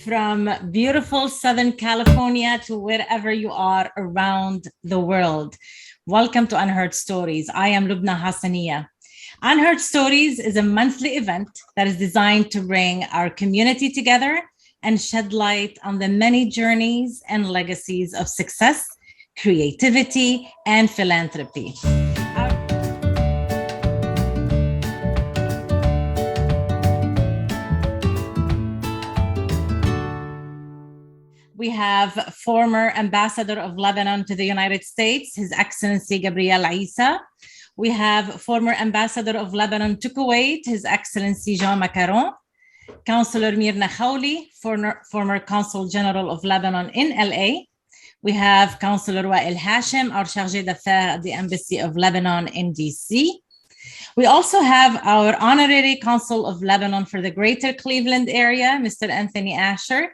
from beautiful Southern California to wherever you are around the world. Welcome to Unheard Stories. I am Loubna Hassanieh. Unheard Stories is a monthly event that is designed to bring our community together and shed light on the many journeys and legacies of success, creativity, and philanthropy. We have former Ambassador of Lebanon to the United States, His Excellency Gabriel Issa. We have former Ambassador of Lebanon to Kuwait, His Excellency Jean Macaron. Councillor Mirna Khawli, former Consul General of Lebanon in LA. We have Councillor Wael Hashim, our Chargé d'Affaires at the Embassy of Lebanon in DC. We also have our Honorary Consul of Lebanon for the Greater Cleveland area, Mr. Anthony Asher,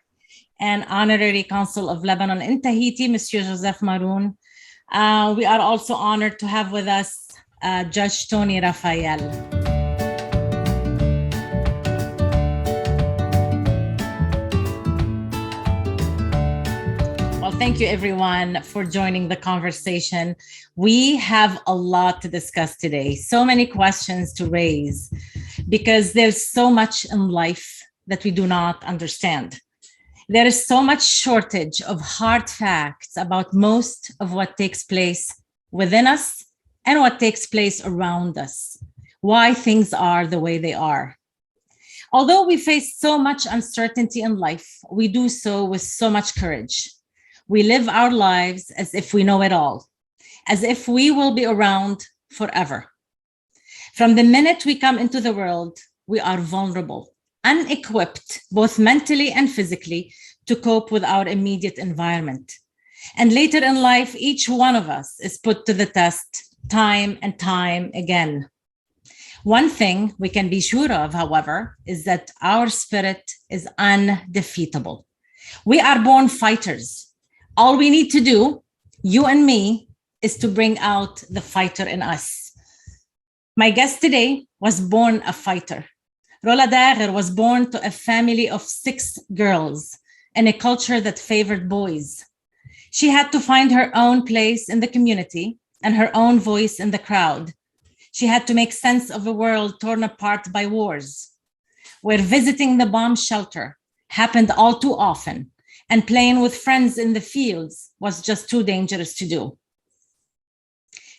and Honorary Consul of Lebanon in Tahiti, Monsieur Joseph Maroun. We are also honored to have with us Judge Tony Raphael. Well, thank you everyone for joining the conversation. We have a lot to discuss today, so many questions to raise, because there's so much in life that we do not understand. There is so much shortage of hard facts about most of what takes place within us and what takes place around us, why things are the way they are. Although we face so much uncertainty in life, we do so with so much courage. We live our lives as if we know it all, as if we will be around forever. From the minute we come into the world, we are vulnerable, unequipped, both mentally and physically, to cope with our immediate environment. And later in life, each one of us is put to the test time and time again. One thing we can be sure of, however, is that our spirit is undefeatable. We are born fighters. All we need to do, you and me, is to bring out the fighter in us. My guest today was born a fighter. Rola Dagher was born to a family of 6 girls in a culture that favored boys. She had to find her own place in the community and her own voice in the crowd. She had to make sense of a world torn apart by wars, where visiting the bomb shelter happened all too often, and playing with friends in the fields was just too dangerous to do.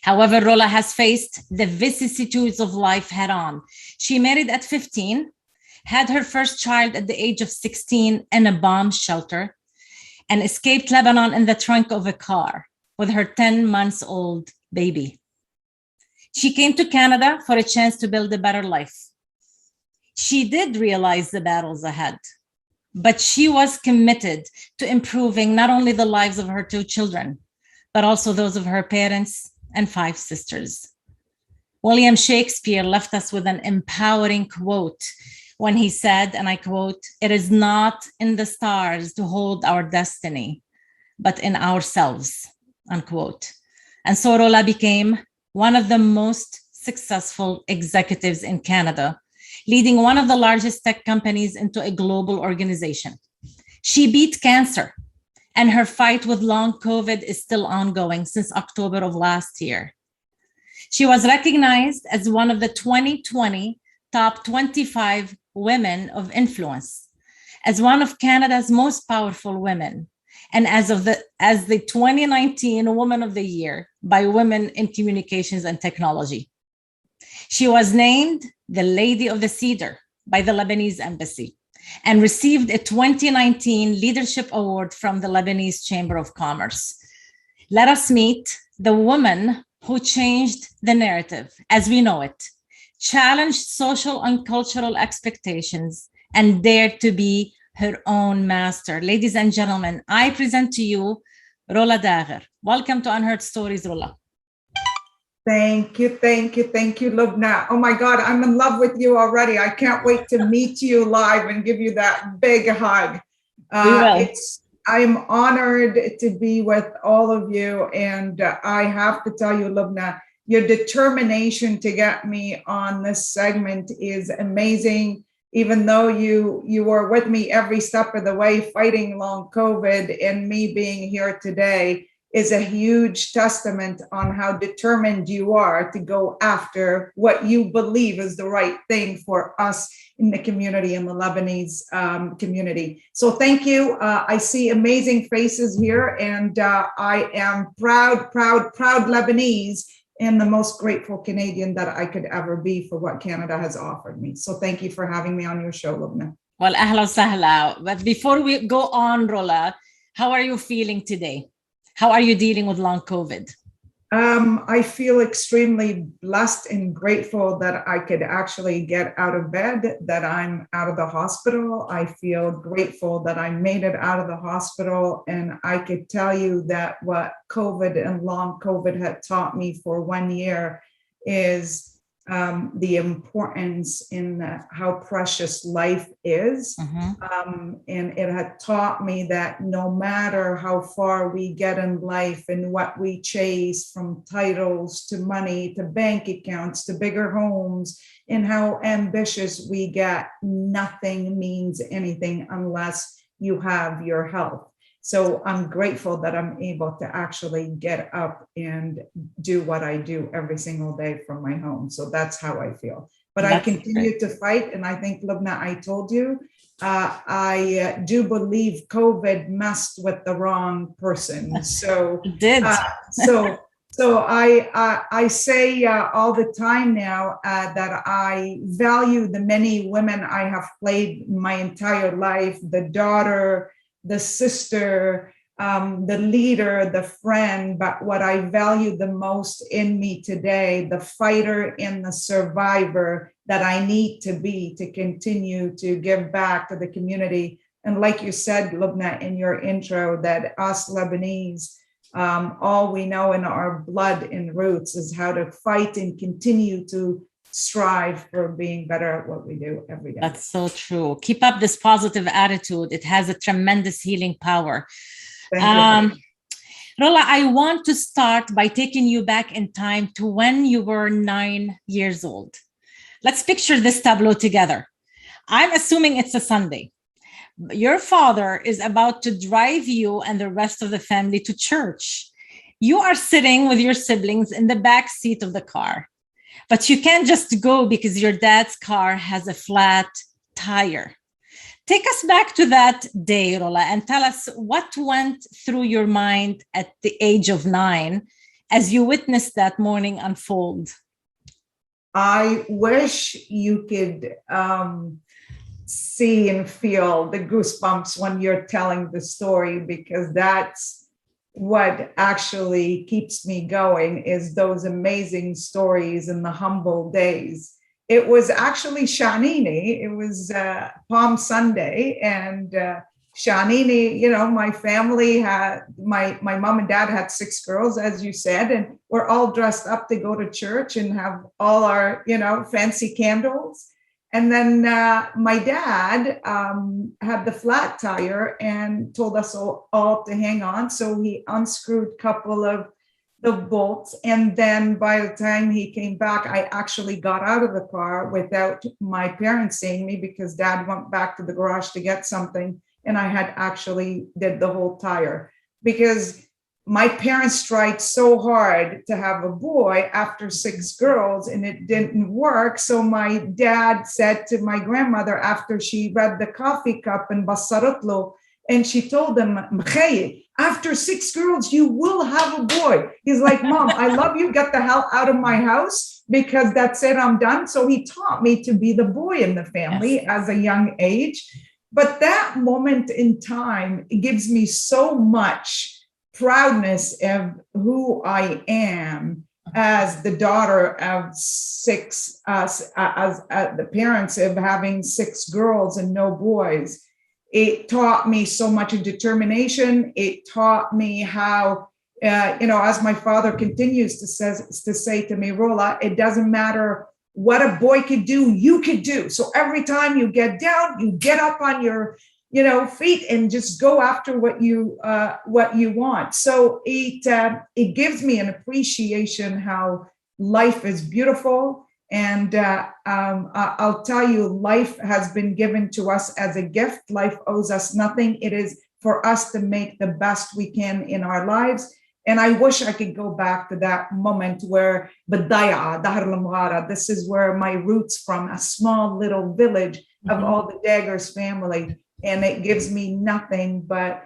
However, Rola has faced the vicissitudes of life head on. She married at 15, had her first child at the age of 16 in a bomb shelter, and escaped Lebanon in the trunk of a car with her 10-month-old baby. She came to Canada for a chance to build a better life. She did realize the battles ahead, but she was committed to improving not only the lives of her 2 children, but also those of her parents and 5 sisters. William Shakespeare left us with an empowering quote when he said, and I quote, "It is not in the stars to hold our destiny, but in ourselves," unquote. And so Rola became one of the most successful executives in Canada, leading one of the largest tech companies into a global organization. She beat cancer, and her fight with long COVID is still ongoing since October of last year. She was recognized as one of the 2020 top 25 women of influence, as one of Canada's most powerful women, and as the 2019 Woman of the Year by Women in Communications and Technology. She was named the Lady of the Cedar by the Lebanese Embassy and received a 2019 Leadership Award from the Lebanese Chamber of Commerce. Let us meet the woman who changed the narrative as we know it, challenged social and cultural expectations, and dared to be her own master. Ladies and gentlemen, I present to you Rola Dagher. Welcome to Unheard Stories, Rola. Thank you, Loubna. Oh my God, I'm in love with you already. I can't wait to meet you live and give you that big hug. I'm honored to be with all of you, and I have to tell you, Loubna, your determination to get me on this segment is amazing. even though you were with me every step of the way fighting long COVID, and me being here today is a huge testament on how determined you are to go after what you believe is the right thing for us in the community, in the Lebanese community. So thank you. I see amazing faces here, and I am proud Lebanese, and the most grateful Canadian that I could ever be for what Canada has offered me. So thank you for having me on your show, Loubna. Well, ahla wa sahla. But before we go on, Rola, how are you feeling today? How are you dealing with long COVID? I feel extremely blessed and grateful that I could actually get out of bed, that I'm out of the hospital. I feel grateful that I made it out of the hospital. And I could tell you that what COVID and long COVID had taught me for 1 year is the importance in how precious life is. And it had taught me that no matter how far we get in life and what we chase, from titles to money to bank accounts to bigger homes, and how ambitious we get, nothing means anything unless you have your health. So I'm grateful that I'm able to actually get up and do what I do every single day from my home. So that's how I feel. But that's I continue to fight. And I think, Loubna, I told you, I do believe COVID messed with the wrong person. So it did. So I say all the time now that I value the many women I have played my entire life, the daughter, the sister, the leader, the friend, but what I value the most in me today, the fighter and the survivor that I need to be to continue to give back to the community. And like you said, Loubna, in your intro, that us Lebanese, all we know in our blood and roots is how to fight and continue to strive for being better at what we do every day. That's so true. Keep up this positive attitude. It has a tremendous healing power. Rola, I want to start by taking you back in time to when you were 9 years old. Let's picture this tableau together. I'm assuming it's a Sunday. Your father is about to drive you and the rest of the family to church. You are sitting with your siblings in the back seat of the car. But you can't just go because your dad's car has a flat tire. Take us back to that day, Rola, and tell us what went through your mind at the age of 9 as you witnessed that morning unfold. I wish you could see and feel the goosebumps when you're telling the story, because that's what actually keeps me going, is those amazing stories and the humble days. It was actually Hassanieh. It was Palm Sunday, and Hassanieh, you know, my family had, my mom and dad had 6 girls, as you said, and we're all dressed up to go to church and have all our, you know, fancy candles. And then my dad had the flat tire and told us all to hang on. So he unscrewed a couple of the bolts. And then by the time he came back, I actually got out of the car without my parents seeing me, because dad went back to the garage to get something. And I had actually did the whole tire, because my parents tried so hard to have a boy after 6 girls, and it didn't work. So my dad said to my grandmother, after she read the coffee cup and basarutlo, and she told him, after 6 girls, you will have a boy. He's like, Mom, I love you. Get the hell out of my house, because that's it. I'm done. So he taught me to be the boy in the family as a young age. But that moment in time, it gives me so much proudness of who I am as the daughter of 6, as the parents of having 6 girls and no boys. It taught me so much of determination. It taught me how, you know, as my father continues to say to me, Rola, it doesn't matter what a boy could do, you could do. So every time you get down, you get up on your, you know, feet and just go after what you want. So it gives me an appreciation how life is beautiful, And I'll tell you, life has been given to us as a gift. Life owes us nothing. It is for us to make the best we can in our lives. And I wish I could go back to that moment where Daher Lamghara, this is where my roots from, a small little village of all the Daghers family. And it gives me nothing but,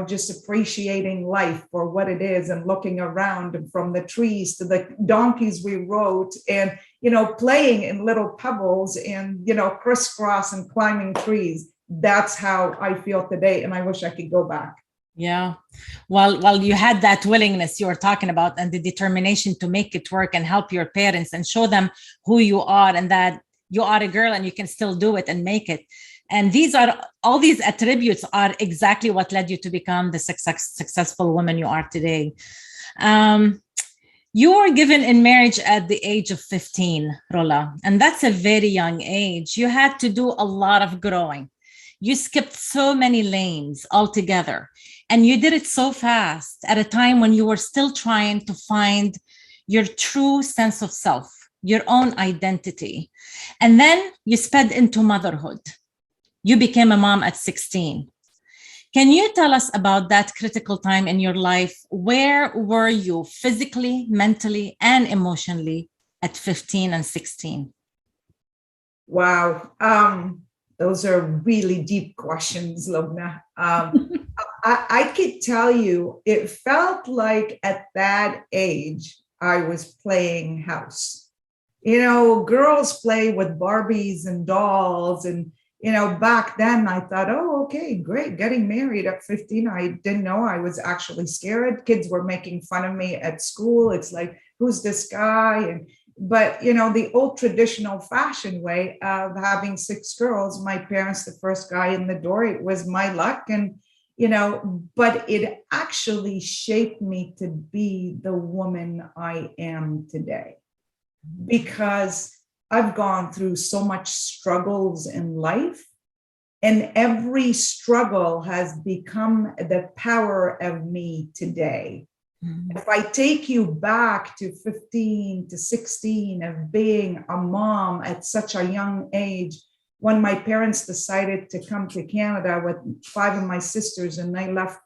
just appreciating life for what it is and looking around, and from the trees to the donkeys we rode, and, playing in little pebbles and, crisscross and climbing trees. That's how I feel today. And I wish I could go back. Yeah. Well, you had that willingness you were talking about, and the determination to make it work and help your parents and show them who you are, and that you are a girl and you can still do it and make it. And all these attributes are exactly what led you to become the successful woman you are today. You were given in marriage at the age of 15, Rola, and that's a very young age. You had to do a lot of growing. You skipped so many lanes altogether, and you did it so fast at a time when you were still trying to find your true sense of self, your own identity. And then you sped into motherhood. You became a mom at 16. Can you tell us about that critical time in your life? Where were you physically, mentally, and emotionally at 15 and 16? Wow. Those are really deep questions, Loubna. I could tell you, it felt like at that age, I was playing house. Girls play with Barbies and dolls. And, back then I thought, oh, okay, great. Getting married at 15. I didn't know I was actually scared. Kids were making fun of me at school. It's like, who's this guy? But, the old traditional fashion way of having 6 girls, my parents, the first guy in the door, it was my luck. And, but it actually shaped me to be the woman I am today, because I've gone through so much struggles in life, and every struggle has become the power of me today. If I take you back to 15 to 16 of being a mom at such a young age, when my parents decided to come to Canada with 5 of my sisters, and they left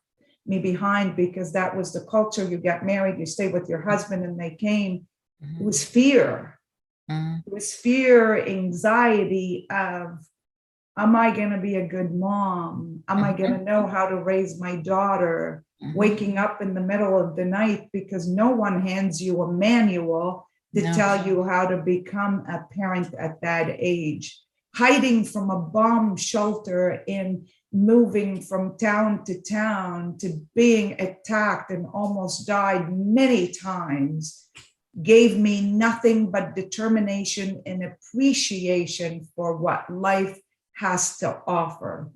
me behind because that was the culture. You get married, you stay with your husband, and they came. It was fear. It was fear, anxiety of, am I going to be a good mom? Am I going to know how to raise my daughter? Waking up in the middle of the night because no one hands you a manual to tell you how to become a parent at that age. Hiding from a bomb shelter and moving from town to being attacked and almost died many times gave me nothing but determination and appreciation for what life has to offer.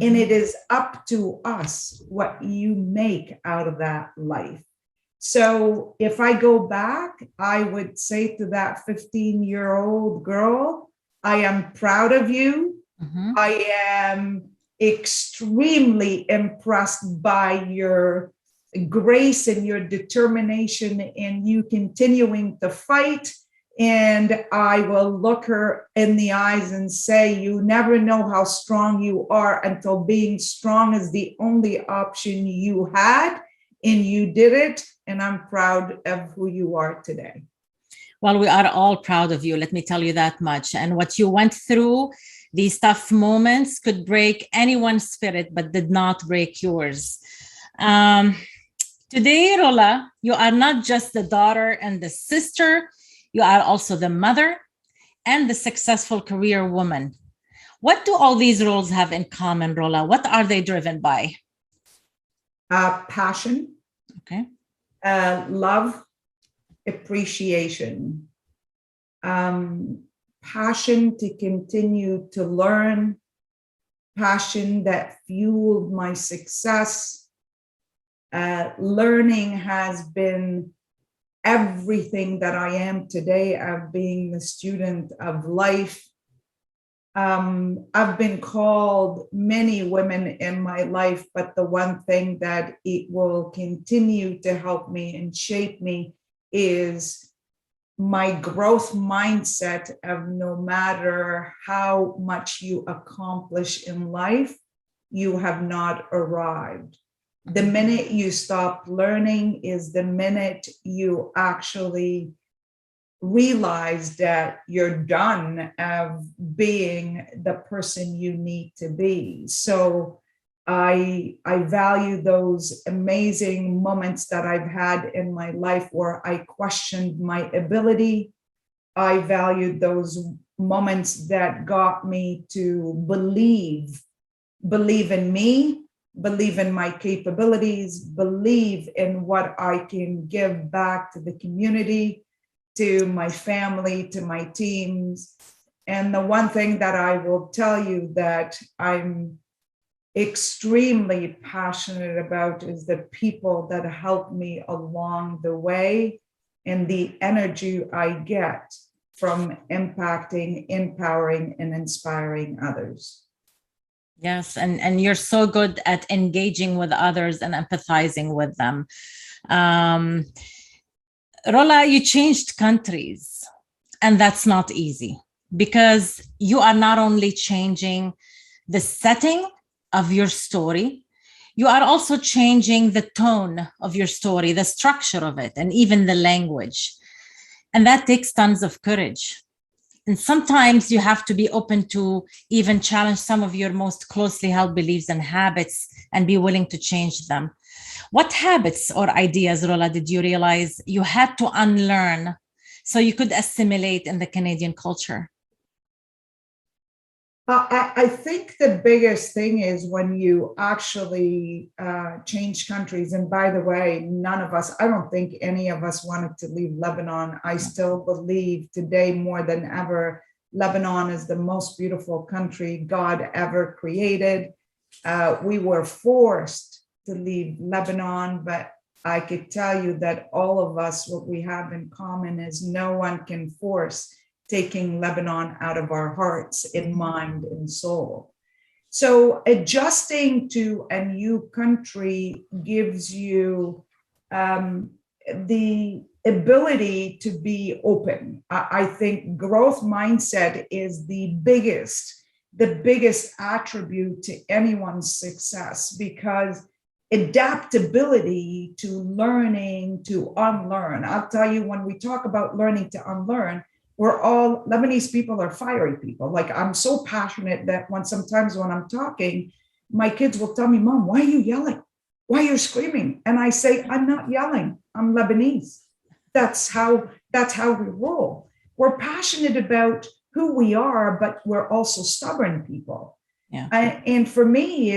And it is up to us what you make out of that life. So if I go back, I would say to that 15-year-old girl, I am proud of you. I am extremely impressed by your grace and your determination and you continuing to fight. And I will look her in the eyes and say, you never know how strong you are until being strong is the only option you had, and you did it. And I'm proud of who you are today. Well, we are all proud of you. Let me tell you that much. And what you went through, these tough moments could break anyone's spirit, but did not break yours. Today, Rola, you are not just the daughter and the sister, you are also the mother and the successful career woman. What do all these roles have in common, Rola? What are they driven by? Passion, okay, love, appreciation, passion to continue to learn, passion that fueled my success. Learning has been everything that I am today of being the student of life. I've been called many women in my life, but the one thing that it will continue to help me and shape me is my growth mindset of no matter how much you accomplish in life, you have not arrived. The minute you stop learning is the minute you actually realize that you're done of being the person you need to be. So I value those amazing moments that I've had in my life where I questioned my ability. I valued those moments that got me to believe in me, believe in my capabilities, believe in what I can give back to the community, to my family, to my teams. And the one thing that I will tell you that I'm extremely passionate about is the people that help me along the way and the energy I get from impacting, empowering, and inspiring others. Yes, and you're so good at engaging with others and empathizing with them. Rola, you changed countries, and that's not easy because you are not only changing the setting of your story, you are also changing the tone of your story, the structure of it, and even the language. And that takes tons of courage. And sometimes you have to be open to even challenge some of your most closely held beliefs and habits and be willing to change them. What habits or ideas, Rola, did you realize you had to unlearn so you could assimilate in the Canadian culture? I think the biggest thing is when you actually change countries. And by the way, none of us, I don't think any of us wanted to leave Lebanon. I still believe today more than ever, Lebanon is the most beautiful country God ever created. We were forced to leave Lebanon, but I could tell you that all of us, what we have in common is no one can force taking Lebanon out of our hearts in mind and soul. So adjusting to a new country gives you the ability to be open. I think growth mindset is the biggest attribute to anyone's success, because adaptability to learning to unlearn. I'll tell you, when we talk about learning to unlearn, we're all Lebanese people are fiery people. Like, I'm so passionate that sometimes when I'm talking, my kids will tell me, Mom, why are you yelling? Why are you screaming? And I say, I'm not yelling. I'm Lebanese. That's how we roll. We're passionate about who we are, but we're also stubborn people. Yeah. And for me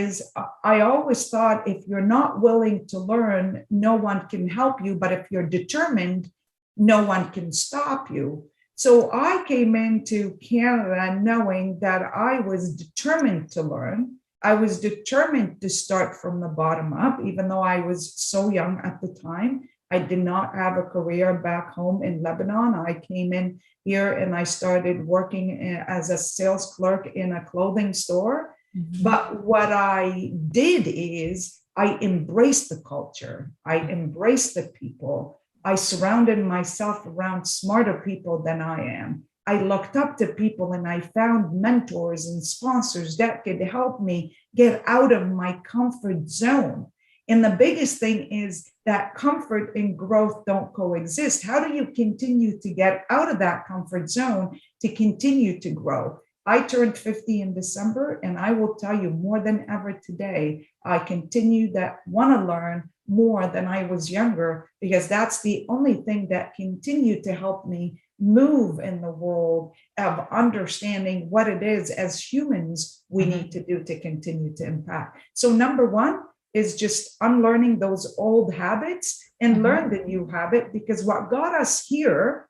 I always thought, if you're not willing to learn, no one can help you. But if you're determined, no one can stop you. So I came into Canada knowing that I was determined to learn. I was determined to start from the bottom up, even though I was so young at the time. I did not have a career back home in Lebanon. I came in here and I started working as a sales clerk in a clothing store. Mm-hmm. But what I did is I embraced the culture. I embraced the people. I surrounded myself around smarter people than I am. I looked up to people and I found mentors and sponsors that could help me get out of my comfort zone. And the biggest thing is that comfort and growth don't coexist. How do you continue to get out of that comfort zone to continue to grow? I turned 50 in December, and I will tell you, more than ever today, I continue to want to learn more than I was younger, because that's the only thing that continued to help me move in the world of understanding what it is as humans we need to do to continue to impact. So number one is just unlearning those old habits and learn the new habit, because what got us here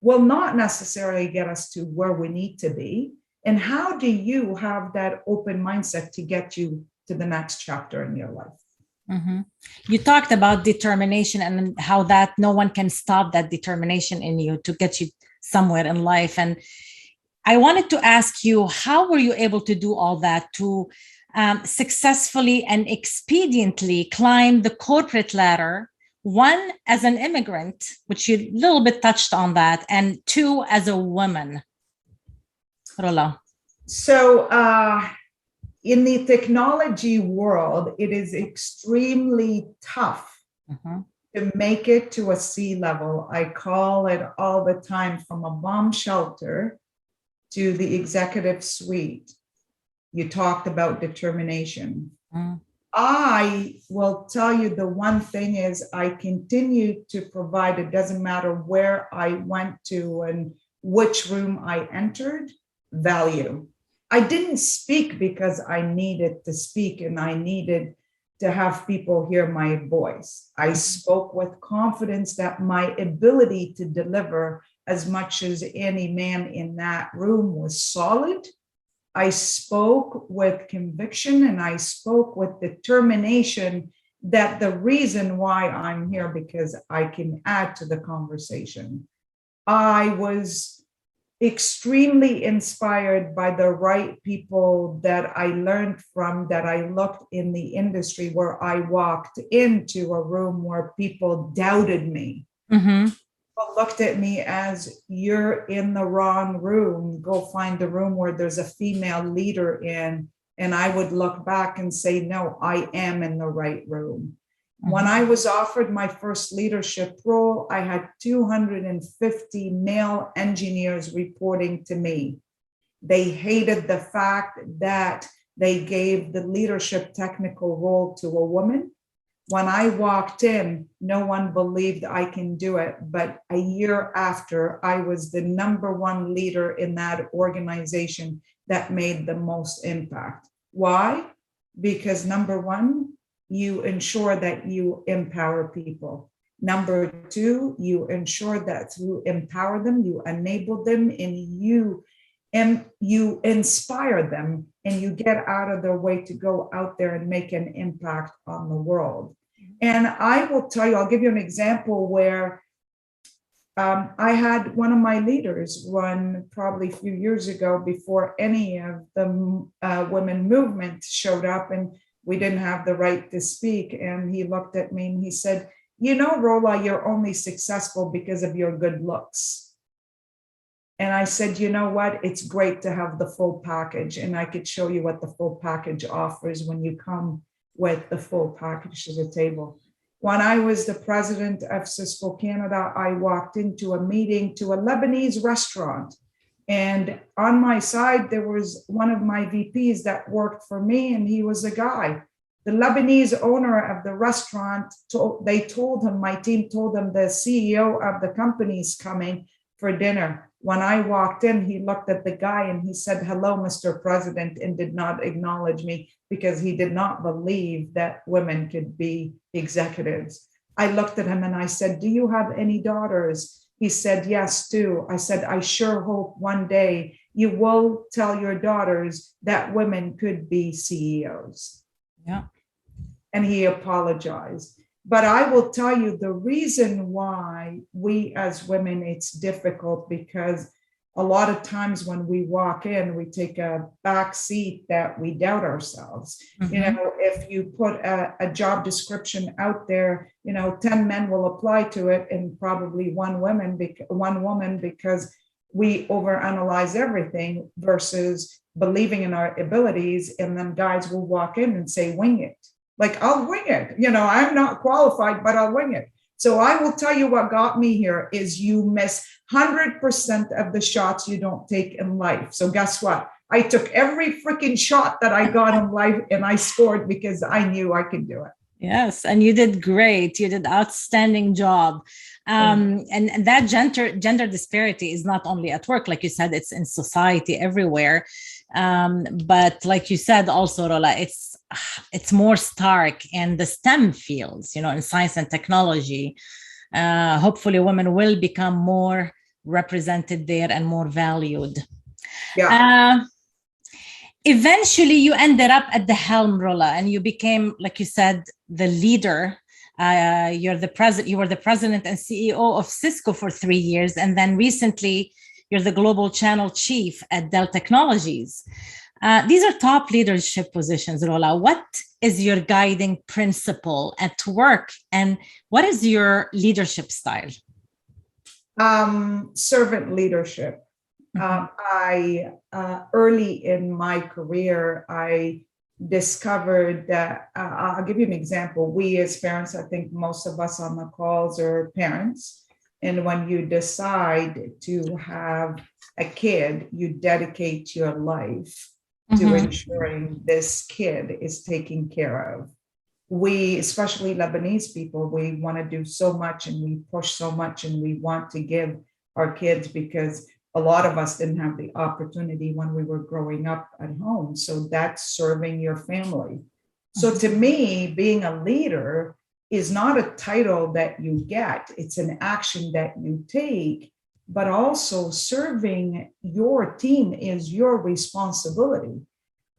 will not necessarily get us to where we need to be. And how do you have that open mindset to get you to the next chapter in your life? Mm-hmm. You talked about determination and how that no one can stop that determination in you to get you somewhere in life. And I wanted to ask you, how were you able to do all that to successfully and expediently climb the corporate ladder One, as an immigrant, which you a little bit touched on that, and two, as a woman. Rola. So in the technology world, it is extremely tough to make it to a C-level. I call it all the time, from a bomb shelter to the executive suite. You talked about determination. I will tell you, the one thing is I continue to provide, it doesn't matter where I went to and which room I entered, value. I didn't speak because I needed to speak and I needed to have people hear my voice. I spoke with confidence that my ability to deliver as much as any man in that room was solid. I spoke with conviction and I spoke with determination that the reason why I'm here, because I can add to the conversation. I was extremely inspired by the right people that I learned from, that I looked in the industry, where I walked into a room where people doubted me. Looked at me as, you're in the wrong room, go find a room where there's a female leader in. And I would look back and say, no, I am in the right room. When I was offered my first leadership role, I had 250 male engineers reporting to me. They hated the fact that they gave the leadership technical role to a woman. When I walked in, no one believed I can do it. But a year after, I was the #1 leader in that organization that made the most impact. Why? Because #1, you ensure that you empower people. #2, you ensure that through empower them, you enable them, and you inspire them, and you get out of their way to go out there and make an impact on the world. And I will tell you, I'll give you an example where I had one of my leaders run probably a few years ago, before any of the women movement showed up, and we didn't have the right to speak. And he looked at me and he said, you know, Rola, you're only successful because of your good looks. And I said, you know what? It's great to have the full package. And I could show you what the full package offers when you come with the full package to the table. When I was the president of Cisco Canada, I walked into a meeting to a Lebanese restaurant. And on my side, there was one of my VPs that worked for me, and he was a guy. The Lebanese owner of the restaurant, my team told him the CEO of the company is coming for dinner. When I walked in, he looked at the guy and he said, hello, Mr. President, and did not acknowledge me, because he did not believe that women could be executives. I looked at him and I said, do you have any daughters? He said, yes, two. I said, I sure hope one day you will tell your daughters that women could be CEOs. Yeah. And he apologized. But I will tell you the reason why we as women, it's difficult, because a lot of times when we walk in, we take a back seat that we doubt ourselves. You know, if you put a job description out there, 10 men will apply to it and probably one woman, because we overanalyze everything versus believing in our abilities. And then guys will walk in and say, wing it. Like, I'll wing it. I'm not qualified, but I'll wing it. So I will tell you what got me here is you miss 100% of the shots you don't take in life. So guess what? I took every freaking shot that I got in life and I scored, because I knew I could do it. Yes, and you did great. You did outstanding job. And that gender disparity is not only at work, like you said, it's in society everywhere. But like you said also, Rola, it's more stark in the STEM fields, in science and technology. Hopefully women will become more represented there and more valued. Yeah. Eventually you ended up at the helm, Rola, and you became, like you said, the leader. You were the president and CEO of Cisco for 3 years. And then recently you're the global channel chief at Dell Technologies. These are top leadership positions, Rola. What is your guiding principle at work, and what is your leadership style? Servant leadership. I early in my career, I discovered that I'll give you an example. We as parents, I think most of us on the calls are parents. And when you decide to have a kid, you dedicate your life to ensuring this kid is taken care of. We, especially Lebanese people, we want to do so much and we push so much and we want to give our kids because a lot of us didn't have the opportunity when we were growing up at home. So that's serving your family. So to me, being a leader is not a title that you get, it's an action that you take, but also serving your team is your responsibility.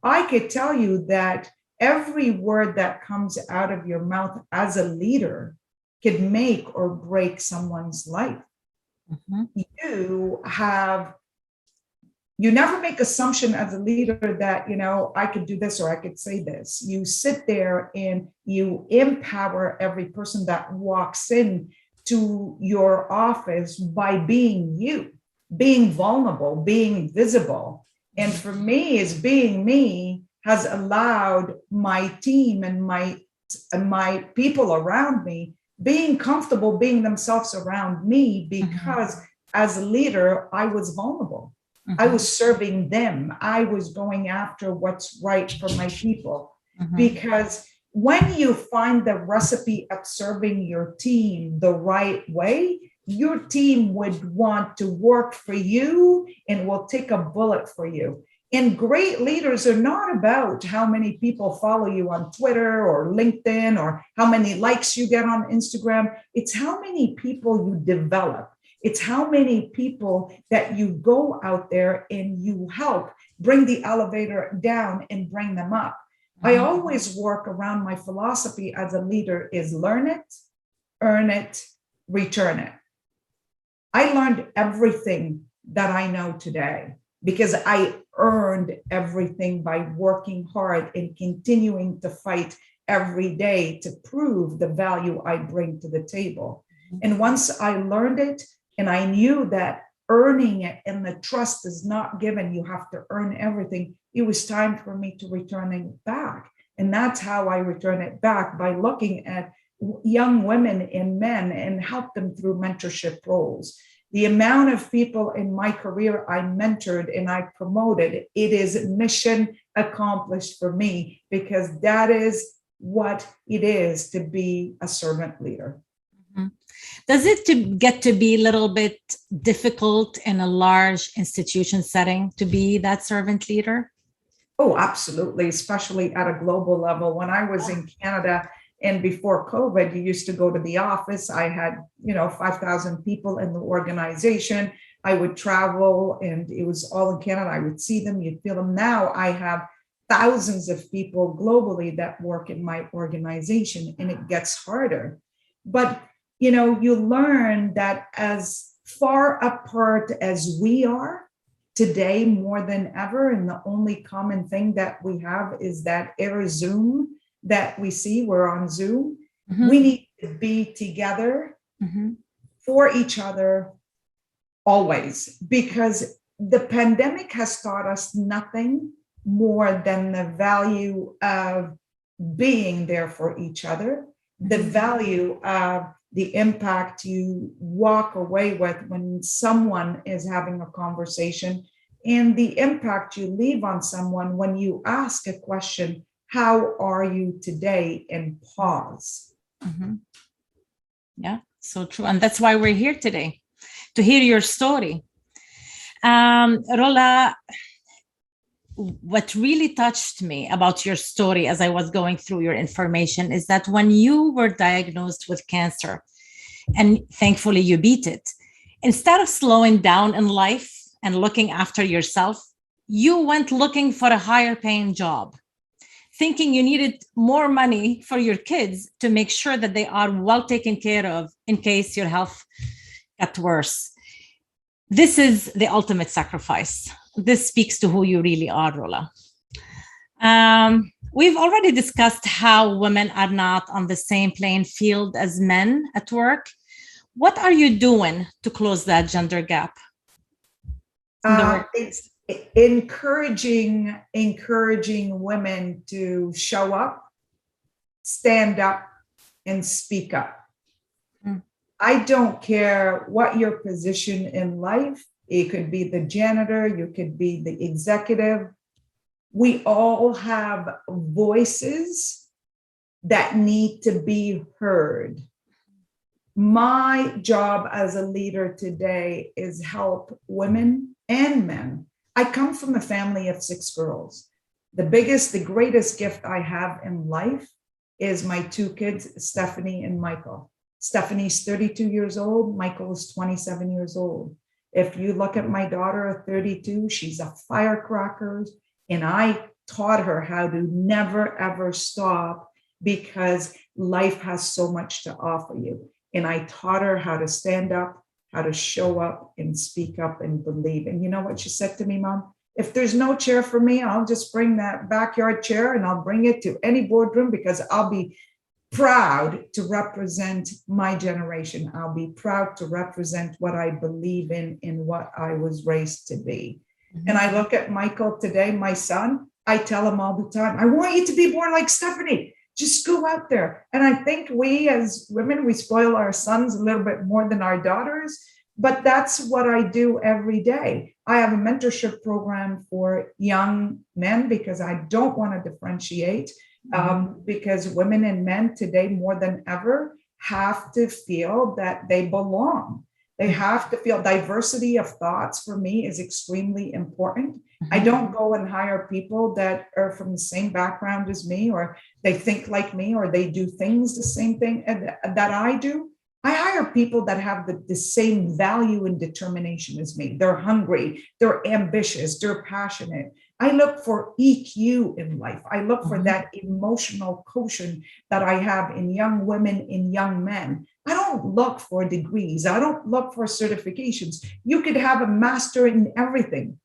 I could tell you that every word that comes out of your mouth as a leader could make or break someone's life. You never make assumption as a leader that, I could do this or I could say this. You sit there and you empower every person that walks in to your office by being you, being vulnerable, being visible. And for me, is being me has allowed my team and my people around me being comfortable being themselves around me because as a leader, I was vulnerable. I was serving them. I was going after what's right for my people. Because when you find the recipe of serving your team the right way, your team would want to work for you and will take a bullet for you. And great leaders are not about how many people follow you on Twitter or LinkedIn or how many likes you get on Instagram. It's how many people you develop. It's how many people that you go out there and you help bring the elevator down and bring them up. I always work around my philosophy as a leader is learn it, earn it, return it. I learned everything that I know today because I earned everything by working hard and continuing to fight every day to prove the value I bring to the table. And once I learned it and I knew that earning it and the trust is not given, you have to earn everything, it was time for me to return it back. And that's how I return it back, by looking at young women and men and help them through mentorship roles. The amount of people in my career I mentored and I promoted, it is mission accomplished for me because that is what it is to be a servant leader. Does it get to be a little bit difficult in a large institution setting to be that servant leader? Oh, absolutely, especially at a global level. When I was in Canada, and before COVID, you used to go to the office. I had, 5,000 people in the organization. I would travel and it was all in Canada. I would see them, you'd feel them. Now I have thousands of people globally that work in my organization and it gets harder. But, you learn that as far apart as we are today, more than ever, and the only common thing that we have is that air Zoom that we see, we're on Zoom. We need to be together for each other always, because the pandemic has taught us nothing more than the value of being there for each other, the value of the impact you walk away with when someone is having a conversation, and the impact you leave on someone when you ask a question, how are you today? And pause. Yeah, so true. And that's why we're here today, to hear your story. Rola, what really touched me about your story as I was going through your information is that when you were diagnosed with cancer, and thankfully you beat it, instead of slowing down in life and looking after yourself, you went looking for a higher paying job, thinking you needed more money for your kids to make sure that they are well taken care of in case your health got worse. This is the ultimate sacrifice. This speaks to who you really are, Rola. We've already discussed how women are not on the same playing field as men at work. What are you doing to close that gender gap in the workplace? Encouraging women to show up, stand up, and speak up. I don't care what your position in life. It could be the janitor, you could be the executive. We all have voices that need to be heard. My job as a leader today is help women and men. I come from a family of 6 girls. The greatest gift I have in life is my 2 kids, Stephanie and Michael. Stephanie's 32 years old, Michael is 27 years old. If you look at my daughter at 32, she's a firecracker, and I taught her how to never ever stop because life has so much to offer you. And I taught her how to stand up, how to show up and speak up and believe. And you know what she said to me, Mom? If there's no chair for me, I'll just bring that backyard chair and I'll bring it to any boardroom because I'll be proud to represent my generation. I'll be proud to represent what I believe in what I was raised to be. Mm-hmm. And I look at Michael today, my son, I tell him all the time, I want you to be more like Stephanie. Just go out there. And I think we as women, we spoil our sons a little bit more than our daughters, but that's what I do every day. I have a mentorship program for young men because I don't want to differentiate. Because women and men today more than ever have to feel that they belong. They have to feel diversity of thoughts for me is extremely important. Mm-hmm. I don't go and hire people that are from the same background as me, or they think like me, or they do things the same thing that I do. I hire people that have the same value and determination as me. They're hungry, they're ambitious, they're passionate. I look for EQ in life. I look for that emotional quotient that I have in young women, in young men. I don't look for degrees. I don't look for certifications. You could have a master in everything,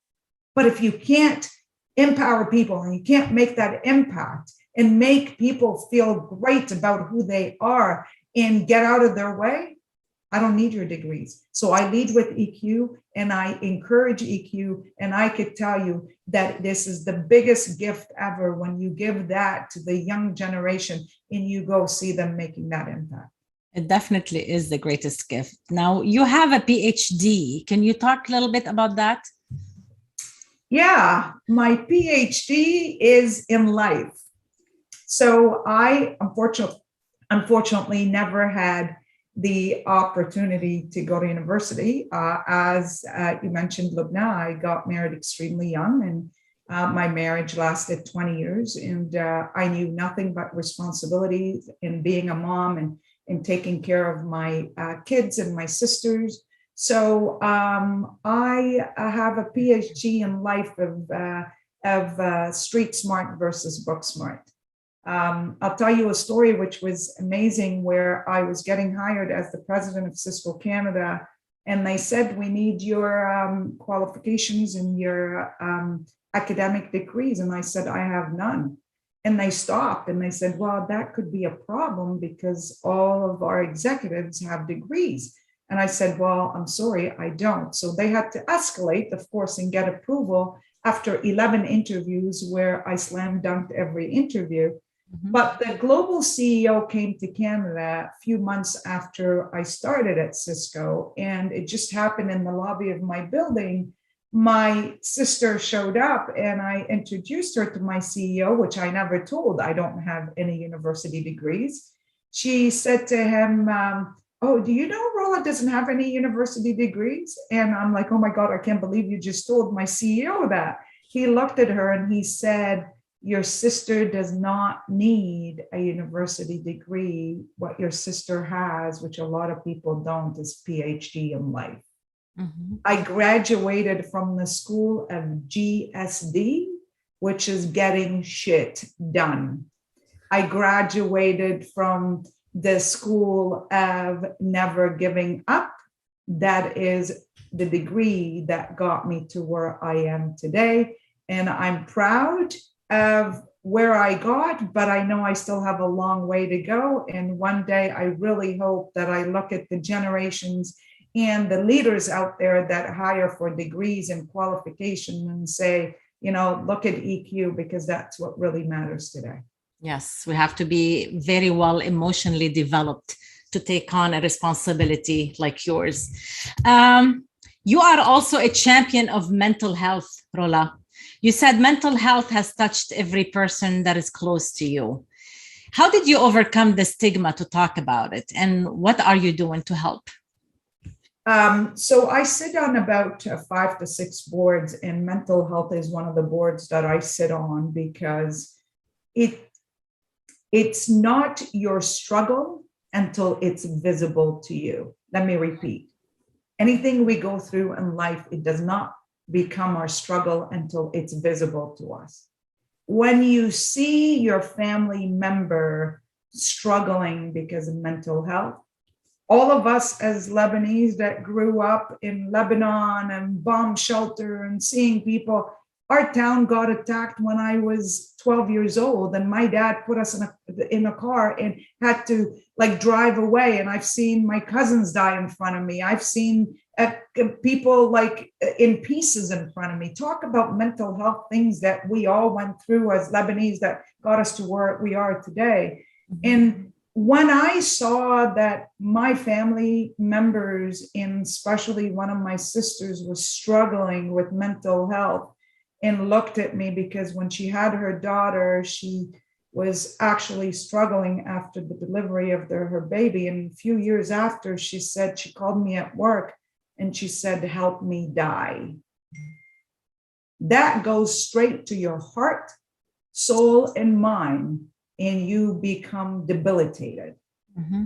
but if you can't empower people and you can't make that impact and make people feel great about who they are and get out of their way, I don't need your degrees. So I lead with EQ and I encourage EQ. And I could tell you that this is the biggest gift ever when you give that to the young generation and you go see them making that impact. It definitely is the greatest gift. Now, you have a PhD. Can you talk a little bit about that? Yeah, my PhD is in life. So I unfortunately never had the opportunity to go to university. As you mentioned, Loubna, I got married extremely young, and my marriage lasted 20 years. And I knew nothing but responsibilities in being a mom and taking care of my kids and my sisters. So I have a PhD in life of street smart versus book smart. I'll tell you a story which was amazing, where I was getting hired as the President of Cisco Canada, and they said, we need your qualifications and your academic degrees. And I said, I have none. And they stopped and they said, well, that could be a problem because all of our executives have degrees. And I said, well, I'm sorry, I don't. So they had to escalate, of course, and get approval after 11 interviews where I slam dunked every interview. Mm-hmm. But the global CEO came to Canada a few months after I started at Cisco, and it just happened in the lobby of my building. My sister showed up and I introduced her to my CEO, which I never told. I don't have any university degrees. She said to him, oh, do you know Rola doesn't have any university degrees? And I'm like, oh my God, I can't believe you just told my CEO that. He looked at her and he said, your sister does not need a university degree. What your sister has, which a lot of people don't, is PhD in life. Mm-hmm. I graduated from the school of GSD, which is getting shit done. I graduated from the school of never giving up. That is the degree that got me to where I am today. And I'm proud of where I got, but I know I still have a long way to go. And one day I really hope that I look at the generations and the leaders out there that hire for degrees and qualification and say, look at EQ, because that's what really matters today. Yes, we have to be very well emotionally developed to take on a responsibility like yours. You are also a champion of mental health, Rola. You said mental health has touched every person that is close to you. How did you overcome the stigma to talk about it? And what are you doing to help? So I sit on about 5 to 6 boards, and mental health is one of the boards that I sit on because it's not your struggle until it's visible to you. Let me repeat. Anything we go through in life, it does not become our struggle until it's visible to us. When you see your family member struggling because of mental health, all of us as Lebanese that grew up in Lebanon and bomb shelter and seeing people, our town got attacked when I was 12 years old, and my dad put us in a car and had to drive away. And I've seen my cousins die in front of me. I've seen people in pieces in front of me. Talk about mental health things that we all went through as Lebanese that got us to where we are today. Mm-hmm. And when I saw that my family members, and especially one of my sisters, was struggling with mental health, and looked at me, because when she had her daughter, she was actually struggling after the delivery of her baby. And a few years after, she called me at work and she said, "Help me die." That goes straight to your heart, soul, and mind, and you become debilitated. Mm-hmm.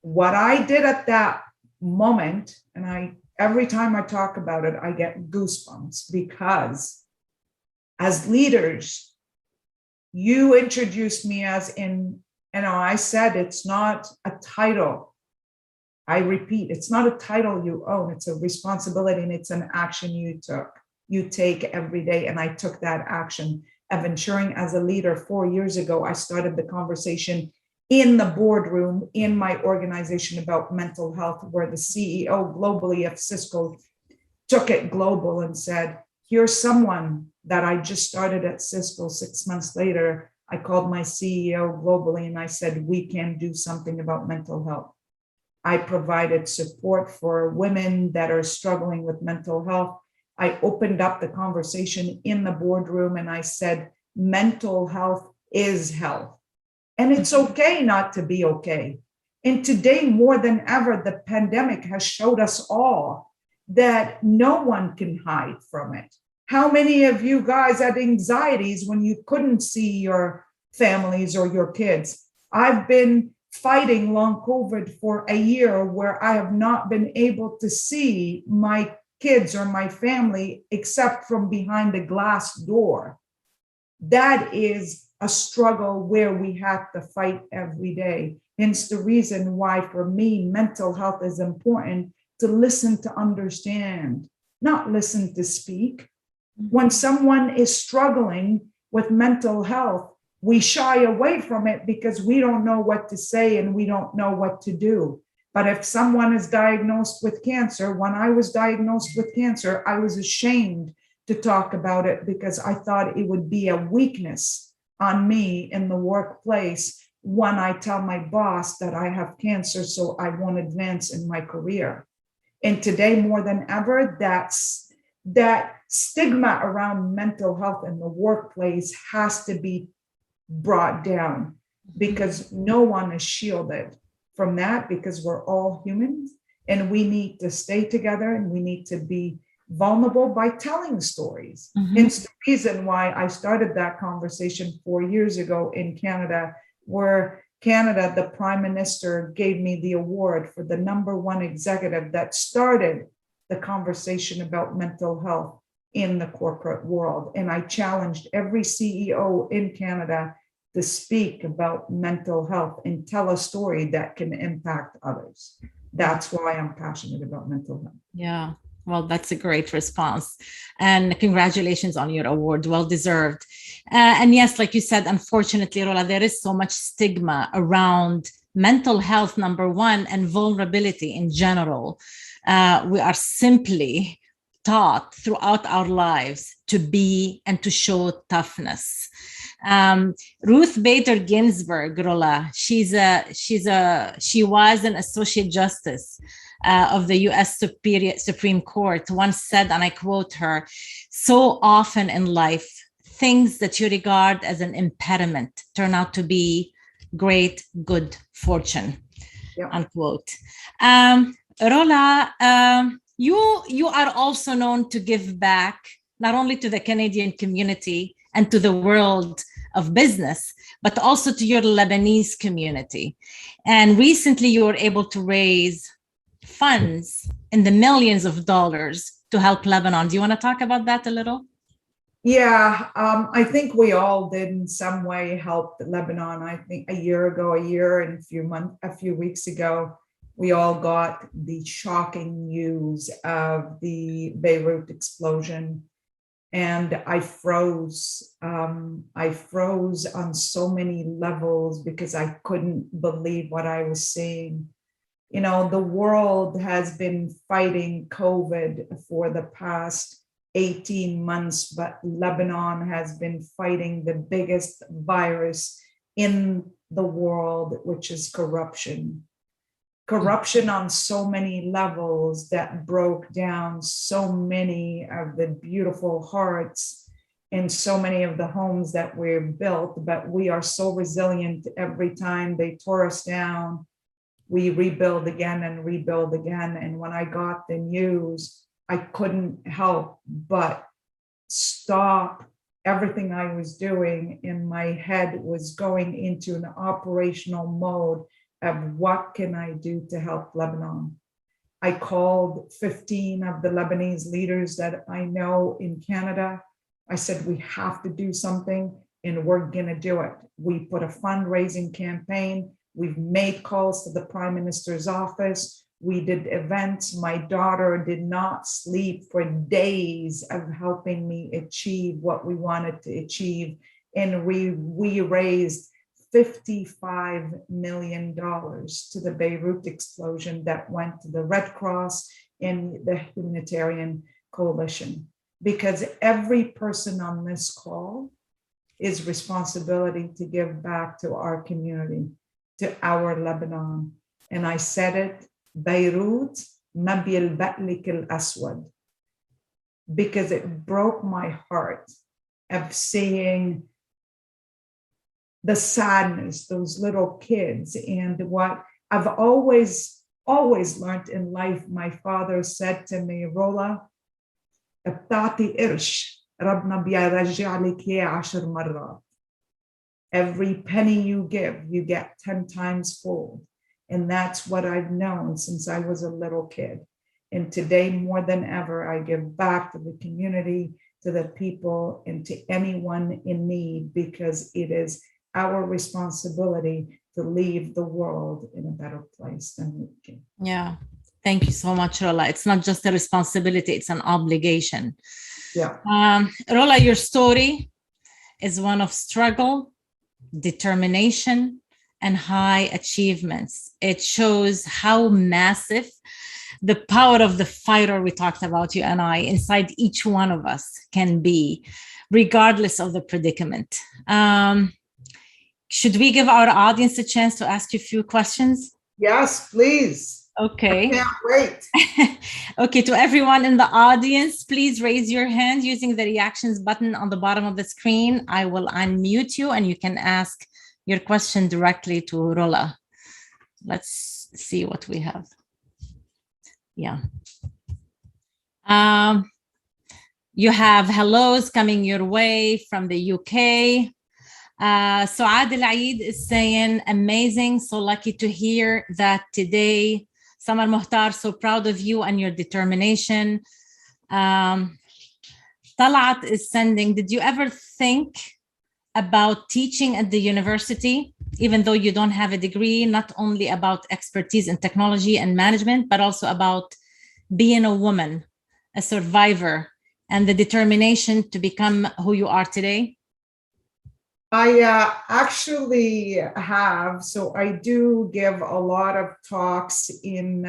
What I did at that moment, and every time I talk about it, I get goosebumps, because as leaders, you introduced me as I said, it's not a title. I repeat, it's not a title you own. It's a responsibility, and it's an action you take every day. And I took that action of ensuring, as a leader 4 years ago, I started the conversation in the boardroom in my organization about mental health, where the CEO globally of Cisco took it global and said, here's someone that I just started at Cisco 6 months later. I called my CEO globally and I said, we can do something about mental health. I provided support for women that are struggling with mental health. I opened up the conversation in the boardroom and I said, mental health is health. And it's okay not to be okay. And today, more than ever, the pandemic has showed us all that no one can hide from it. How many of you guys had anxieties when you couldn't see your families or your kids? I've been fighting long COVID for a year where I have not been able to see my kids or my family except from behind a glass door. That is a struggle where we have to fight every day. Hence the reason why, for me, mental health is important, to listen to understand, not listen to speak. When someone is struggling with mental health, we shy away from it because we don't know what to say and we don't know what to do. But if someone is diagnosed with cancer, when I was diagnosed with cancer, I was ashamed to talk about it because I thought it would be a weakness on me in the workplace when I tell my boss that I have cancer, so I won't advance in my career. And today, more than ever, that stigma around mental health in the workplace has to be brought down, because no one is shielded from that, because we're all humans and we need to stay together and we need to be vulnerable by telling stories. Mm-hmm. It's the reason why I started that conversation 4 years ago in Canada, where Canada, the Prime Minister gave me the award for the #1 executive that started the conversation about mental health in the corporate world. And I challenged every CEO in Canada to speak about mental health and tell a story that can impact others. That's why I'm passionate about mental health. Yeah. Well, that's a great response. And congratulations on your award. Well deserved. And yes, like you said, unfortunately, Rola, there is so much stigma around mental health, number one, and vulnerability in general. We are simply taught throughout our lives to be and to show toughness. Ruth Bader Ginsburg, Rola, she was an associate justice of the U.S. Supreme Court, once said, and I quote her, "So often in life, things that you regard as an impediment turn out to be great good fortune," unquote. Rola, you are also known to give back not only to the Canadian community and to the world of business, but also to your Lebanese community. And recently you were able to raise funds in the millions of dollars to help Lebanon. Do you want to talk about that a little? Yeah, I think we all did in some way help Lebanon. I think a year and a few weeks ago, we all got the shocking news of the Beirut explosion. And I froze. I froze on so many levels because I couldn't believe what I was seeing. You know, the world has been fighting COVID for the past 18 months, but Lebanon has been fighting the biggest virus in the world, which is corruption. Corruption on so many levels that broke down so many of the beautiful hearts in so many of the homes that we're built, but we are so resilient. Every time they tore us down, we rebuild again and rebuild again. And when I got the news, I couldn't help but stop everything I was doing. In my head was going into an operational mode of what can I do to help Lebanon. I called 15 of the Lebanese leaders that I know in Canada. I said, we have to do something and we're gonna do it. We put a fundraising campaign. We've made calls to the Prime Minister's office. We did events. My daughter did not sleep for days of helping me achieve what we wanted to achieve. And we raised $55 million to the Beirut explosion that went to the Red Cross and the humanitarian coalition. Because every person on this call is responsibility to give back to our community, to our Lebanon. And I said it, Beirut ma biyalba'lik al-aswad, because it broke my heart of seeing the sadness, those little kids. And what I've always learned in life, my father said to me, Rola, بتعطي قرش ربنا بيرجع لك إياه 10 مرات. Every penny you give, you get 10 times fold. And that's what I've known since I was a little kid. And today, more than ever, I give back to the community, to the people, and to anyone in need, because it is our responsibility to leave the world in a better place than we came. Yeah. Thank you so much, Rola. It's not just a responsibility, it's an obligation. Yeah. Rola, your story is one of struggle, determination, and high achievements. It shows how massive the power of the fighter we talked about, you and I, inside each one of us can be, regardless of the predicament. Should we give our audience a chance to ask you a few questions? Yes, please. Okay. I can't wait. Okay, to everyone in the audience, please raise your hand using the reactions button on the bottom of the screen. I will unmute you and you can ask your question directly to Rola. Let's see what we have. Yeah. You have hellos coming your way from the UK. Suad Al-Eid is saying, amazing, so lucky to hear that today. Samar Muhtar, so proud of you and your determination. Talat is sending, did you ever think about teaching at the university, even though you don't have a degree, not only about expertise in technology and management, but also about being a woman, a survivor, and the determination to become who you are today? I actually have. So I do give a lot of talks in,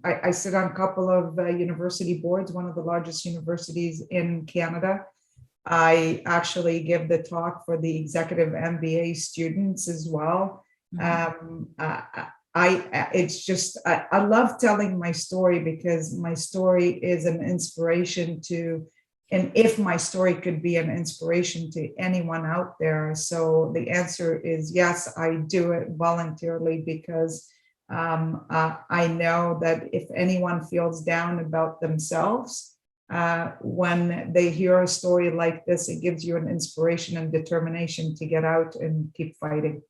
I sit on a couple of university boards, one of the largest universities in Canada. I actually give the talk for the executive MBA students as well. It's just, I love telling my story because my story is an inspiration to, and if my story could be an inspiration to anyone out there. So the answer is yes, I do it voluntarily because I know that if anyone feels down about themselves, when they hear a story like this, it gives you an inspiration and determination to get out and keep fighting.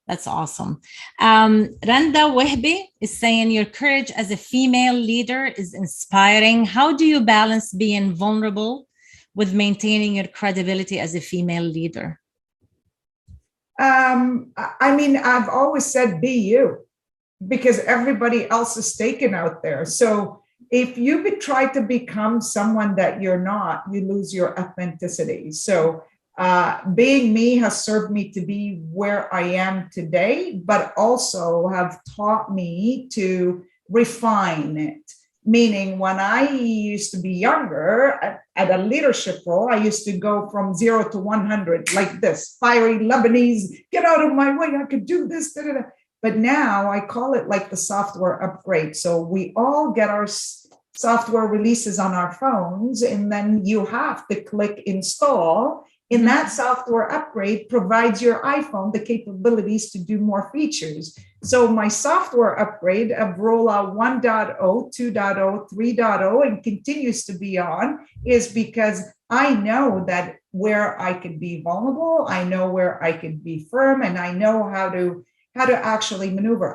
That's awesome. Randa Wehbi is saying your courage as a female leader is inspiring. How do you balance being vulnerable with maintaining your credibility as a female leader? I mean, I've always said be you, because everybody else is taken out there. So if you try to become someone that you're not, you lose your authenticity. So being me has served me to be where I am today, but also have taught me to refine it. Meaning when I used to be younger at a leadership role, I used to go from 0 to 100 like this, fiery Lebanese, get out of my way, I could do this, da, da, da. But now I call it like the software upgrade. So we all get our software releases on our phones, and then you have to click install. And that software upgrade provides your iPhone the capabilities to do more features. So my software upgrade of Rola 1.0, 2.0, 3.0, and continues to be on is because I know that where I could be vulnerable, I know where I could be firm, and I know how to actually maneuver.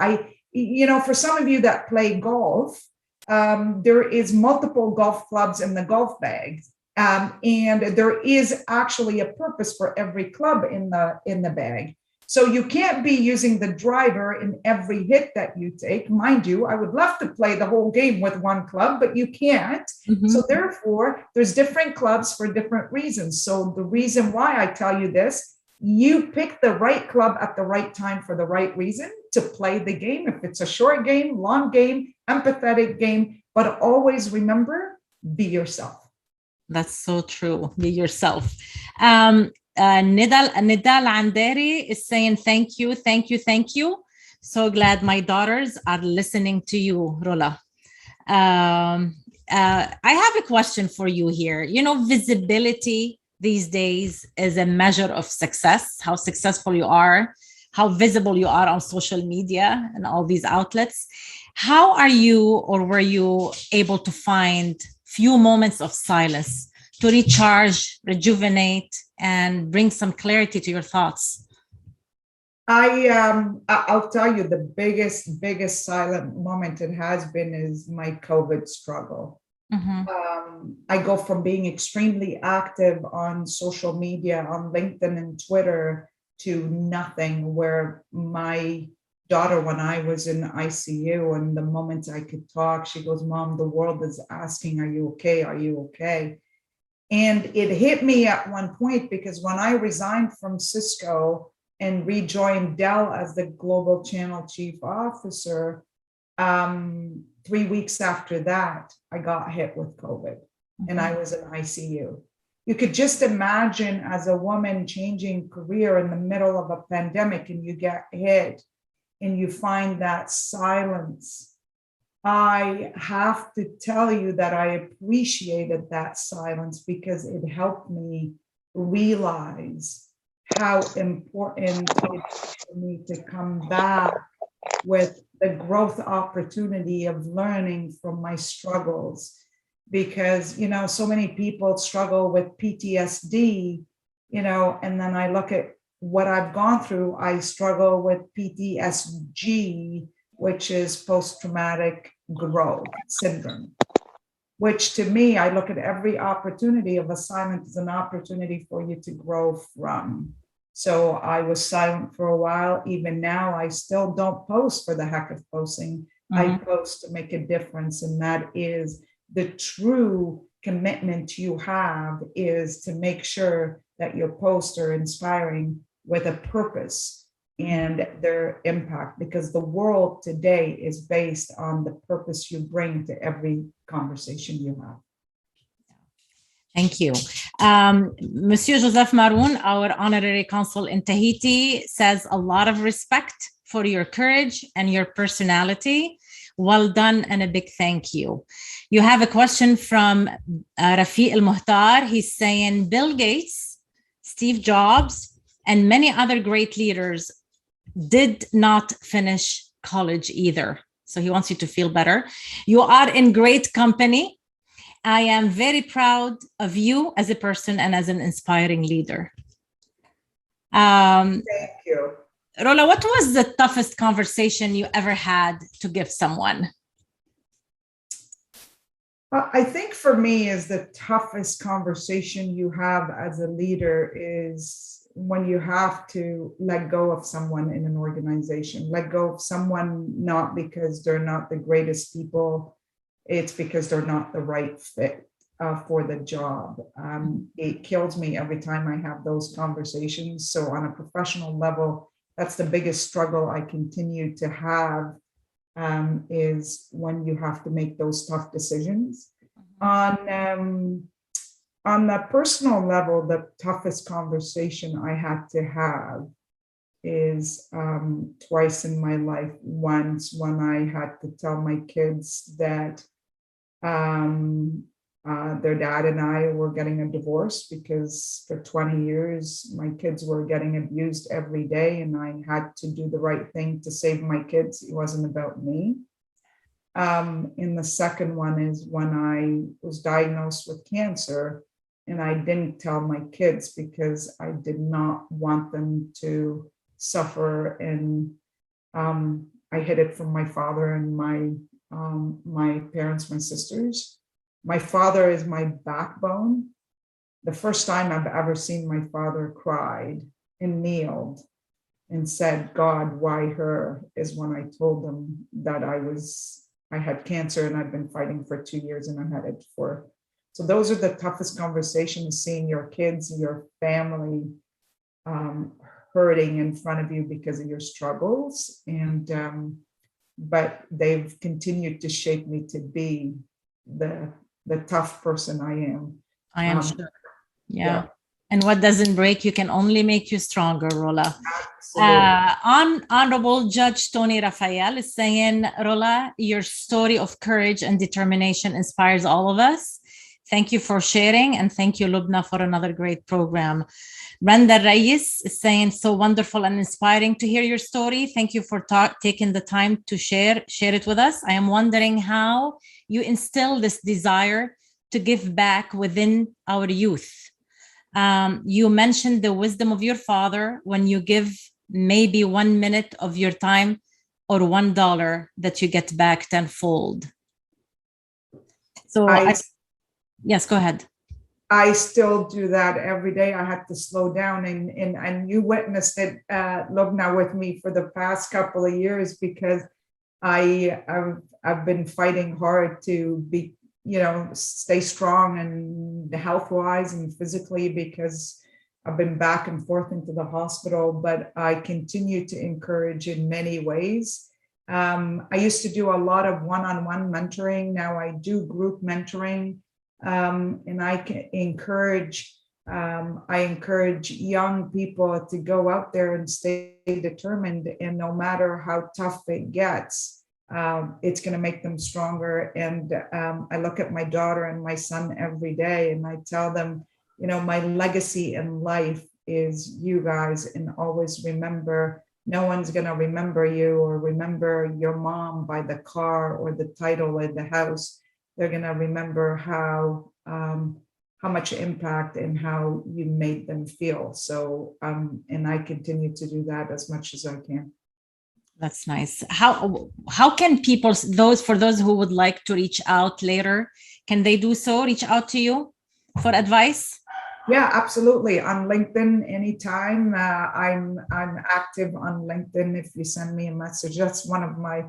For some of you that play golf, there is multiple golf clubs in the golf bag. And there is actually a purpose for every club in the bag. So you can't be using the driver in every hit that you take. Mind you, I would love to play the whole game with one club, but you can't. So therefore, there's different clubs for different reasons. So the reason why I tell you this, you pick the right club at the right time for the right reason to play the game. If it's a short game, long game, empathetic game, but always remember, be yourself. That's so true. Be yourself. Nidal Anderi is saying thank you, thank you, thank you. So glad my daughters are listening to you, Rola. I have a question for you here. Visibility these days is a measure of success, how successful you are, how visible you are on social media and all these outlets. How are you, or were you able to find few moments of silence to recharge, rejuvenate, and bring some clarity to your thoughts? I'll tell you the biggest silent moment it has been is my COVID struggle. I go from being extremely active on social media, on LinkedIn and Twitter, to nothing, where my daughter, when I was in ICU, and the moment I could talk, she goes, "Mom, the world is asking, are you okay? Are you okay?" And it hit me at one point, because when I resigned from Cisco and rejoined Dell as the global channel chief officer, 3 weeks after that, I got hit with COVID and I was in ICU. You could just imagine, as a woman changing career in the middle of a pandemic, and you get hit and you find that silence. I have to tell you that I appreciated that silence, because it helped me realize how important it is for me to come back with the growth opportunity of learning from my struggles. Because, so many people struggle with PTSD, and then I look at what I've gone through. I struggle with PTSG, which is post-traumatic growth syndrome, which to me, I look at every opportunity of a silence as an opportunity for you to grow from. So I was silent for a while. Even now, I still don't post for the heck of posting. I post to make a difference. And that is the true commitment you have, is to make sure that your posts are inspiring with a purpose and their impact, because the world today is based on the purpose you bring to every conversation you have. Thank you. Monsieur Joseph Maroon, our honorary consul in Tahiti, says a lot of respect for your courage and your personality. Well done and a big thank you. You have a question from Rafiq Al-Muhtar. He's saying Bill Gates, Steve Jobs, and many other great leaders did not finish college either. So he wants you to feel better. You are in great company. I am very proud of you as a person and as an inspiring leader. Thank you. Rola, what was the toughest conversation you ever had to give someone? I think for me is the toughest conversation you have as a leader is when you have to let go of someone in an organization, let go of someone not because they're not the greatest people, it's because they're not the right fit for the job. It kills me every time I have those conversations. So on a professional level, that's the biggest struggle I continue to have, is when you have to make those tough decisions. On the personal level, the toughest conversation I had to have is twice in my life. Once when I had to tell my kids that their dad and I were getting a divorce because for 20 years, my kids were getting abused every day and I had to do the right thing to save my kids. It wasn't about me. And the second one is when I was diagnosed with cancer and I didn't tell my kids because I did not want them to suffer. And I hid it from my father and my parents, my sisters. My father is my backbone. The first time I've ever seen my father cried and kneeled and said, God, why her, is when I told them that I had cancer and I've been fighting for 2 years and I had it for. So those are the toughest conversations, seeing your kids, your family hurting in front of you because of your struggles. And but they've continued to shape me to be the tough person I am. I am sure. Yeah. And what doesn't break you can only make you stronger, Rola. Honorable Judge Tony Raphael is saying, Rola, your story of courage and determination inspires all of us. Thank you for sharing, and thank you, Loubna, for another great program. Randa Reyes is saying, so wonderful and inspiring to hear your story. Thank you for taking the time to share it with us. I am wondering how you instill this desire to give back within our youth. You mentioned the wisdom of your father when you give maybe 1 minute of your time or $1 that you get back tenfold. So yes, go ahead. I still do that every day. I had to slow down and you witnessed it, Loubna, with me for the past couple of years because I've been fighting hard to be, stay strong and health-wise and physically because I've been back and forth into the hospital, but I continue to encourage in many ways. I used to do a lot of one-on-one mentoring. Now I do group mentoring. And I can encourage young people to go out there and stay determined. And no matter how tough it gets, it's going to make them stronger. And I look at my daughter and my son every day, and I tell them, my legacy in life is you guys, and always remember, no one's going to remember you or remember your mom by the car or the title of the house. They're going to remember how much impact and how you made them feel. So, and I continue to do that as much as I can. That's nice. How can people, for those who would like to reach out later, can they do so? Reach out to you for advice? Yeah, absolutely. On LinkedIn, anytime. I'm active on LinkedIn. If you send me a message, that's one of my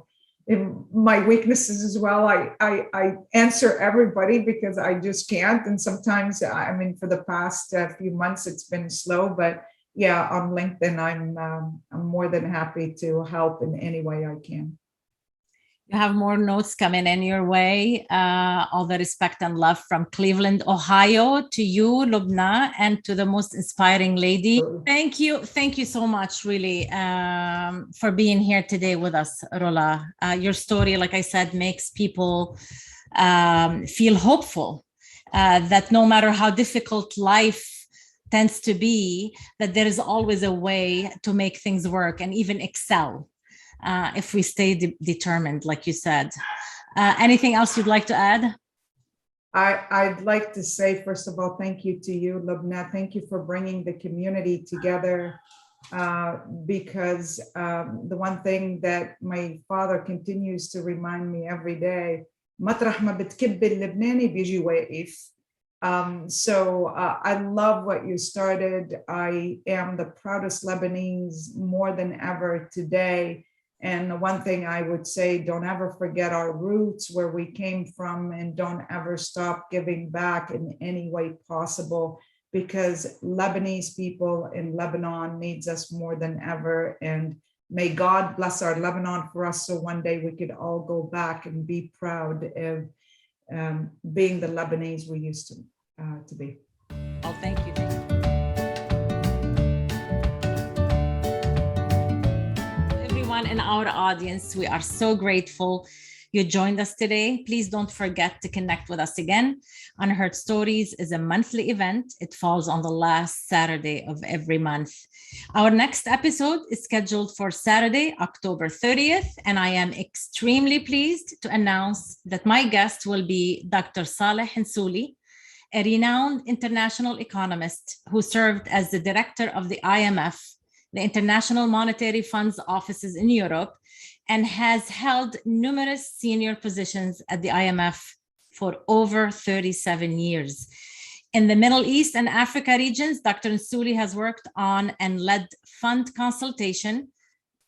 in my weaknesses as well. I answer everybody because I just can't. And sometimes, I mean, for the past few months, it's been slow, but yeah, on LinkedIn, I'm more than happy to help in any way I can. You have more notes coming in your way. All the respect and love from Cleveland, Ohio, to you, Loubna, and to the most inspiring lady. Thank you. Thank you so much, really, for being here today with us, Rola. Your story, like I said, makes people feel hopeful that no matter how difficult life tends to be, that there is always a way to make things work and even excel. If we stay determined, like you said. Anything else you'd like to add? I'd like to say, first of all, thank you to you, Loubna. Thank you for bringing the community together, because the one thing that my father continues to remind me every day, مطرح ما بتكب اللبناني بيجي واقف. So I love what you started. I am the proudest Lebanese more than ever today. And the one thing I would say, don't ever forget our roots, where we came from, and don't ever stop giving back in any way possible, because Lebanese people in Lebanon needs us more than ever. And may God bless our Lebanon for us, so one day we could all go back and be proud of being the Lebanese we used to be. Oh, thank you. In our audience, we are so grateful you joined us today. Please don't forget to connect with us again. Unheard Stories is a monthly event. It falls on the last Saturday of every month. Our next episode is scheduled for Saturday, October 30th, and I am extremely pleased to announce that my guest will be Dr. Saleh Hensouli, a renowned international economist who served as the director of the IMF, the International Monetary Fund's offices in Europe, and has held numerous senior positions at the IMF for over 37 years. In the Middle East and Africa regions, Dr. Hensouli has worked on and led fund consultation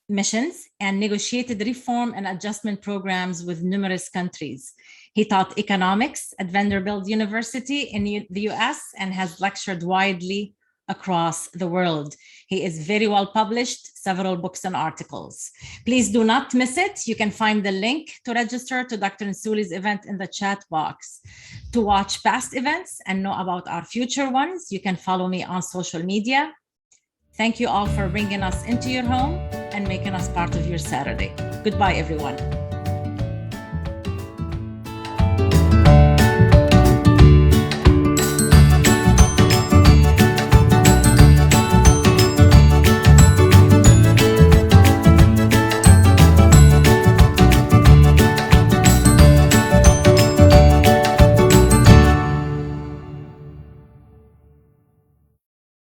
missions and negotiated reform and adjustment programs with numerous countries. He taught economics at Vanderbilt University in the US and has lectured widely across the world. He is very well published, several books and articles. Please do not miss it. You can find the link to register to Dr. Hensouli's event in the chat box. To watch past events and know about our future ones, you can follow me on social media. Thank you all for bringing us into your home and making us part of your Saturday. Goodbye, everyone.